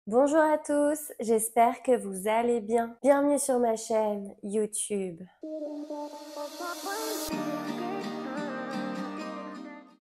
Bonjour à tous, j'espère que vous allez bien. Bienvenue sur ma chaîne YouTube.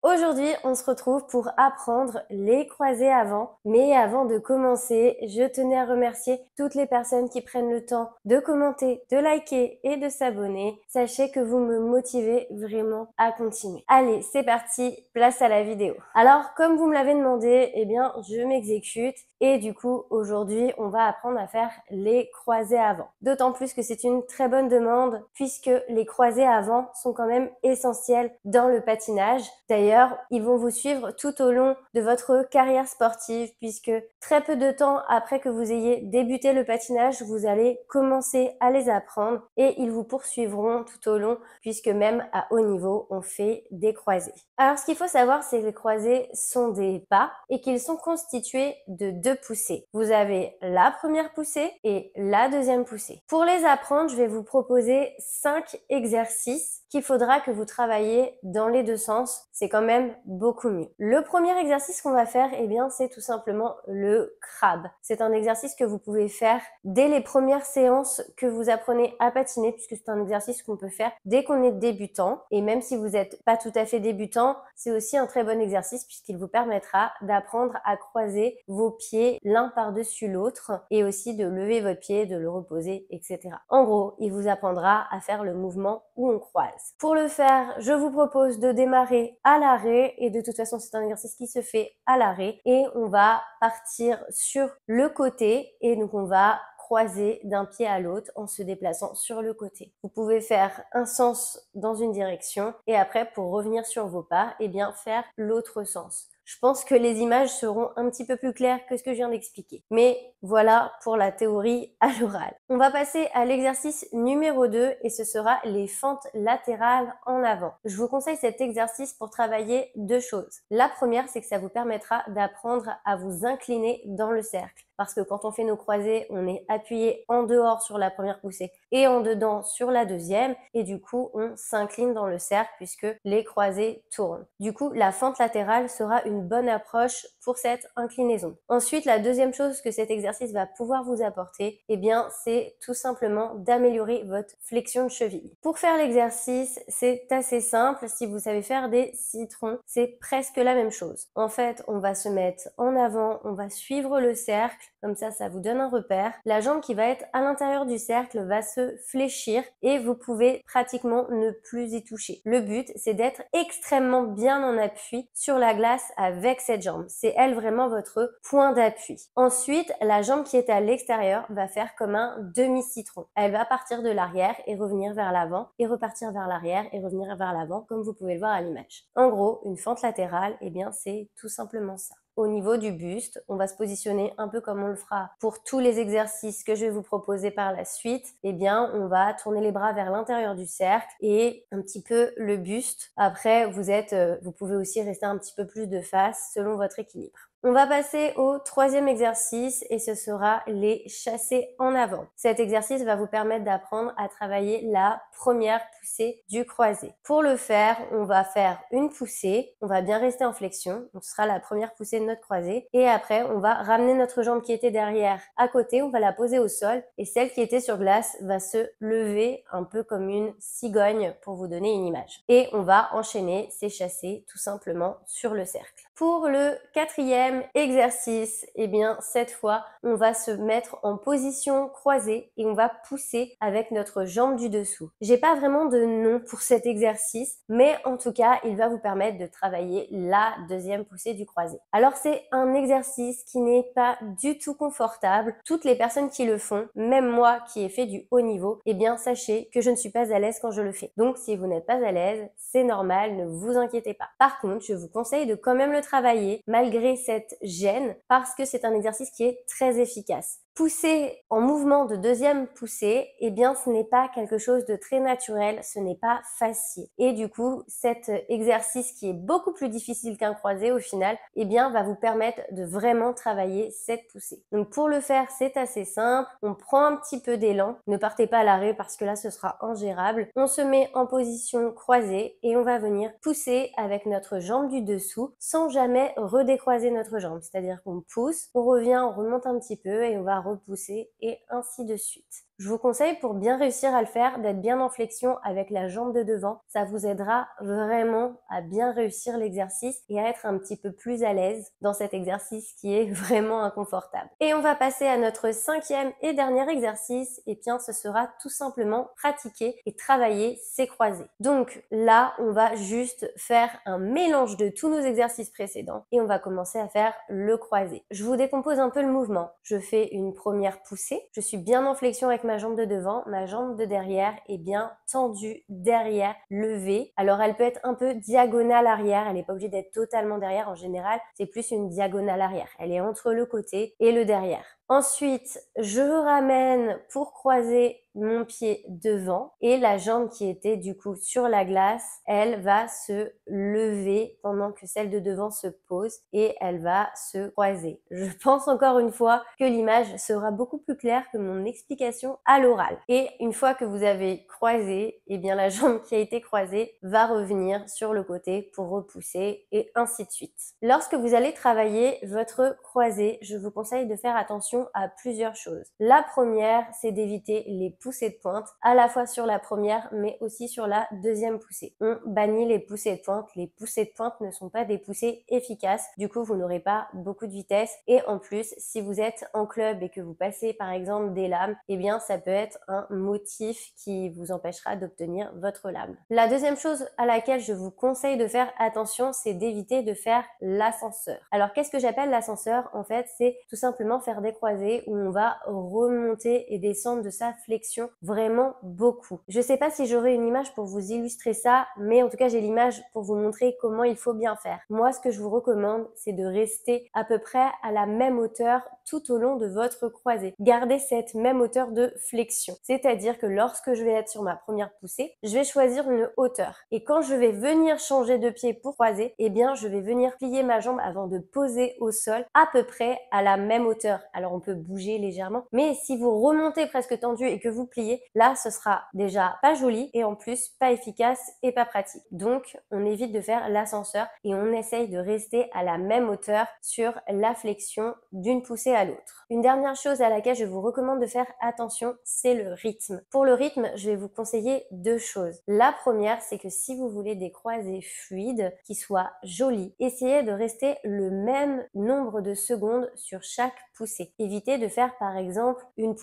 Aujourd'hui, on se retrouve pour apprendre les croisés avant. Mais avant de commencer, je tenais à remercier toutes les personnes qui prennent le temps de commenter, de liker et de s'abonner. Sachez que vous me motivez vraiment à continuer. Allez, c'est parti, place à la vidéo. Alors, comme vous me l'avez demandé, eh bien, je m'exécute. Et du coup, aujourd'hui, on va apprendre à faire les croisés avant. D'autant plus que c'est une très bonne demande puisque les croisés avant sont quand même essentiels dans le patinage. D'ailleurs, ils vont vous suivre tout au long de votre carrière sportive puisque très peu de temps après que vous ayez débuté le patinage, vous allez commencer à les apprendre et ils vous poursuivront tout au long puisque même à haut niveau, on fait des croisés. Alors, ce qu'il faut savoir, c'est que les croisés sont des pas et qu'ils sont constitués de deux poussées. Vous avez la première poussée et la deuxième poussée. Pour les apprendre, je vais vous proposer 5 exercices qu'il faudra que vous travaillez dans les deux sens. C'est quand même beaucoup mieux. Le premier exercice qu'on va faire, eh bien, c'est tout simplement le crabe. C'est un exercice que vous pouvez faire dès les premières séances que vous apprenez à patiner, puisque c'est un exercice qu'on peut faire dès qu'on est débutant. Et même si vous n'êtes pas tout à fait débutant, c'est aussi un très bon exercice puisqu'il vous permettra d'apprendre à croiser vos pieds l'un par-dessus l'autre et aussi de lever votre pied, de le reposer, etc. En gros, il vous apprendra à faire le mouvement où on croise. Pour le faire, je vous propose de démarrer à l'arrêt et de toute façon, c'est un exercice qui se fait à l'arrêt et on va partir sur le côté et donc on va croiser d'un pied à l'autre en se déplaçant sur le côté. Vous pouvez faire un sens dans une direction et après pour revenir sur vos pas, eh bien faire l'autre sens. Je pense que les images seront un petit peu plus claires que ce que je viens d'expliquer. Mais voilà pour la théorie à l'oral. On va passer à l'exercice numéro 2 et ce sera les fentes latérales en avant. Je vous conseille cet exercice pour travailler deux choses. La première, c'est que ça vous permettra d'apprendre à vous incliner dans le cercle. Parce que quand on fait nos croisés, on est appuyé en dehors sur la première poussée et en dedans sur la deuxième. Et du coup, on s'incline dans le cercle puisque les croisés tournent. Du coup, la fente latérale sera une bonne approche pour cette inclinaison. Ensuite, la deuxième chose que cet exercice va pouvoir vous apporter, eh bien, c'est tout simplement d'améliorer votre flexion de cheville. Pour faire l'exercice, c'est assez simple. Si vous savez faire des citrons, c'est presque la même chose. En fait, on va se mettre en avant, on va suivre le cercle. Comme ça vous donne un repère. La jambe qui va être à l'intérieur du cercle va se fléchir et vous pouvez pratiquement ne plus y toucher. Le but, c'est d'être extrêmement bien en appui sur la glace avec cette jambe. C'est elle vraiment votre point d'appui. Ensuite, la jambe qui est à l'extérieur va faire comme un demi-citron. Elle va partir de l'arrière et revenir vers l'avant et repartir vers l'arrière et revenir vers l'avant comme vous pouvez le voir à l'image. En gros, une fente latérale, eh bien, c'est tout simplement ça. Au niveau du buste, on va se positionner un peu comme on le fera pour tous les exercices que je vais vous proposer par la suite. Eh bien, on va tourner les bras vers l'intérieur du cercle et un petit peu le buste. Après, vous pouvez aussi rester un petit peu plus de face selon votre équilibre. On va passer au troisième exercice et ce sera les chassés en avant. Cet exercice va vous permettre d'apprendre à travailler la première poussée du croisé. Pour le faire, on va faire une poussée, on va bien rester en flexion, donc ce sera la première poussée de notre croisé et après on va ramener notre jambe qui était derrière à côté, on va la poser au sol et celle qui était sur glace va se lever un peu comme une cigogne pour vous donner une image. Et on va enchaîner ces chassés tout simplement sur le cercle. Pour le quatrième exercice, eh bien cette fois, on va se mettre en position croisée et on va pousser avec notre jambe du dessous. J'ai pas vraiment de nom pour cet exercice, mais en tout cas, il va vous permettre de travailler la deuxième poussée du croisé. Alors c'est un exercice qui n'est pas du tout confortable. Toutes les personnes qui le font, même moi qui ai fait du haut niveau, eh bien sachez que je ne suis pas à l'aise quand je le fais. Donc si vous n'êtes pas à l'aise, c'est normal, ne vous inquiétez pas. Par contre, je vous conseille de quand même le travailler malgré cette gêne parce que c'est un exercice qui est très efficace. Pousser en mouvement de deuxième poussée, eh bien ce n'est pas quelque chose de très naturel, ce n'est pas facile. Et du coup, cet exercice qui est beaucoup plus difficile qu'un croisé au final, eh bien va vous permettre de vraiment travailler cette poussée. Donc pour le faire, c'est assez simple, on prend un petit peu d'élan, ne partez pas à l'arrêt parce que là ce sera ingérable. On se met en position croisée et on va venir pousser avec notre jambe du dessous sans jamais redécroiser notre jambe. C'est-à-dire qu'on pousse, on revient, on remonte un petit peu et on va repousser et ainsi de suite. Je vous conseille pour bien réussir à le faire d'être bien en flexion avec la jambe de devant. Ça vous aidera vraiment à bien réussir l'exercice et à être un petit peu plus à l'aise dans cet exercice qui est vraiment inconfortable. Et on va passer à notre 5e et dernier exercice. Et bien, ce sera tout simplement pratiquer et travailler ses croisés. Donc là, on va juste faire un mélange de tous nos exercices précédents et on va commencer à faire le croisé. Je vous décompose un peu le mouvement. Je fais une première poussée. Je suis bien en flexion avec ma jambe de devant, ma jambe de derrière est bien tendue derrière, levée. Alors elle peut être un peu diagonale arrière, elle n'est pas obligée d'être totalement derrière. En général, c'est plus une diagonale arrière. Elle est entre le côté et le derrière. Ensuite, je ramène pour croiser mon pied devant et la jambe qui était du coup sur la glace, elle va se lever pendant que celle de devant se pose et elle va se croiser. Je pense encore une fois que l'image sera beaucoup plus claire que mon explication à l'oral. Et une fois que vous avez croisé, eh bien la jambe qui a été croisée va revenir sur le côté pour repousser et ainsi de suite. Lorsque vous allez travailler votre croisé, je vous conseille de faire attention à plusieurs choses. La première, c'est d'éviter les poussées de pointe, à la fois sur la première, mais aussi sur la deuxième poussée. On bannit les poussées de pointe. Les poussées de pointe ne sont pas des poussées efficaces. Du coup, vous n'aurez pas beaucoup de vitesse. Et en plus, si vous êtes en club et que vous passez par exemple des lames, eh bien, ça peut être un motif qui vous empêchera d'obtenir votre lame. La deuxième chose à laquelle je vous conseille de faire attention, c'est d'éviter de faire l'ascenseur. Alors, qu'est-ce que j'appelle l'ascenseur? En fait, c'est tout simplement faire des croisés où on va remonter et descendre de sa flexion vraiment beaucoup. Je sais pas si j'aurai une image pour vous illustrer ça, mais en tout cas, j'ai l'image pour vous montrer comment il faut bien faire. Moi, ce que je vous recommande, c'est de rester à peu près à la même hauteur tout au long de votre croisée. Gardez cette même hauteur de flexion. C'est-à-dire que lorsque je vais être sur ma première poussée, je vais choisir une hauteur. Et quand je vais venir changer de pied pour croiser, eh bien, je vais venir plier ma jambe avant de poser au sol à peu près à la même hauteur. Alors, on peut bouger légèrement, mais si vous remontez presque tendu et que vous pliez, là, ce sera déjà pas joli et en plus pas efficace et pas pratique. Donc, on évite de faire l'ascenseur et on essaye de rester à la même hauteur sur la flexion d'une poussée à l'autre. Une dernière chose à laquelle je vous recommande de faire attention, c'est le rythme. Pour le rythme, je vais vous conseiller deux choses. La première, c'est que si vous voulez des croisés fluides, qui soient jolis, essayez de rester le même nombre de secondes sur chaque poussée. Évitez de faire par exemple une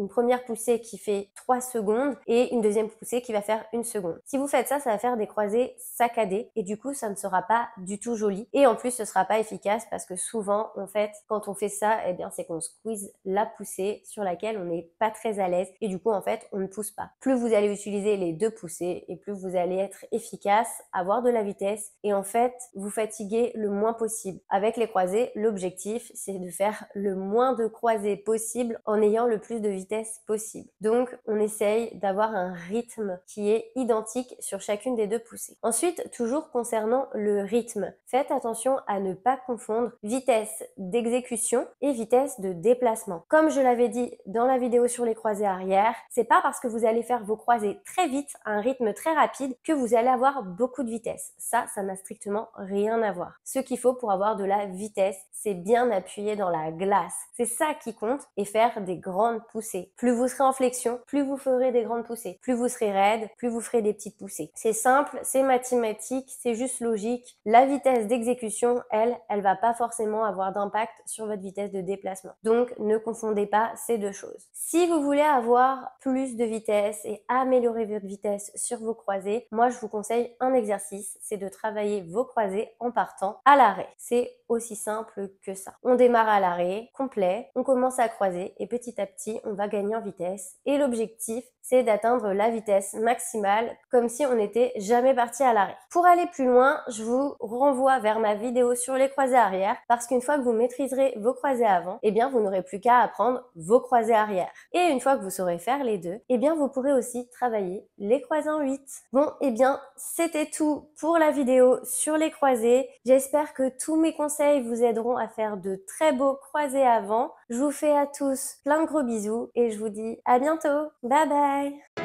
première poussée qui fait 3 secondes et une deuxième poussée qui va faire 1 seconde. Si vous faites ça, ça va faire des croisés saccadés et du coup, ça ne sera pas du tout joli et en plus, ce sera pas efficace parce que souvent, en fait, quand on fait ça, eh bien, c'est qu'on squeeze la poussée sur laquelle on n'est pas très à l'aise et du coup, en fait, on ne pousse pas. Plus vous allez utiliser les deux poussées et plus vous allez être efficace, avoir de la vitesse et en fait, vous fatiguer le moins possible. Avec les croisés, l'objectif, c'est de faire le moins de croisés possible en ayant le plus de vitesse possible. Donc, on essaye d'avoir un rythme qui est identique sur chacune des deux poussées. Ensuite, toujours concernant le rythme, faites attention à ne pas confondre vitesse d'exécution et vitesse de déplacement. Comme je l'avais dit dans la vidéo sur les croisés arrière, c'est pas parce que vous allez faire vos croisés très vite, à un rythme très rapide, que vous allez avoir beaucoup de vitesse. Ça n'a strictement rien à voir. Ce qu'il faut pour avoir de la vitesse, c'est bien appuyer dans la glace. C'est ça qui compte et faire des grandes poussées. Plus vous serez en flexion, plus vous ferez des grandes poussées. Plus vous serez raide, plus vous ferez des petites poussées. C'est simple, c'est mathématique, c'est juste logique. La vitesse d'exécution, elle va pas forcément avoir d'impact sur votre vitesse de déplacement. Donc, ne confondez pas ces deux choses. Si vous voulez avoir plus de vitesse et améliorer votre vitesse sur vos croisés, moi, je vous conseille un exercice, c'est de travailler vos croisés en partant à l'arrêt. C'est aussi simple que ça. On démarre à l'arrêt complet, on commence à croiser et petit à petit, on va gagner en vitesse. Et l'objectif, c'est d'atteindre la vitesse maximale comme si on n'était jamais parti à l'arrêt. Pour aller plus loin, je vous renvoie vers ma vidéo sur les croisés arrière parce qu'une fois que vous maîtriserez vos croisés avant, eh bien, vous n'aurez plus qu'à apprendre vos croisés arrière. Et une fois que vous saurez faire les deux, eh bien, vous pourrez aussi travailler les croisés en 8. Bon, eh bien, c'était tout pour la vidéo sur les croisés. J'espère que tous mes conseils vous aideront à faire de très beaux croisés avant. Je vous fais à tous plein de gros bisous et je vous dis à bientôt. Bye bye!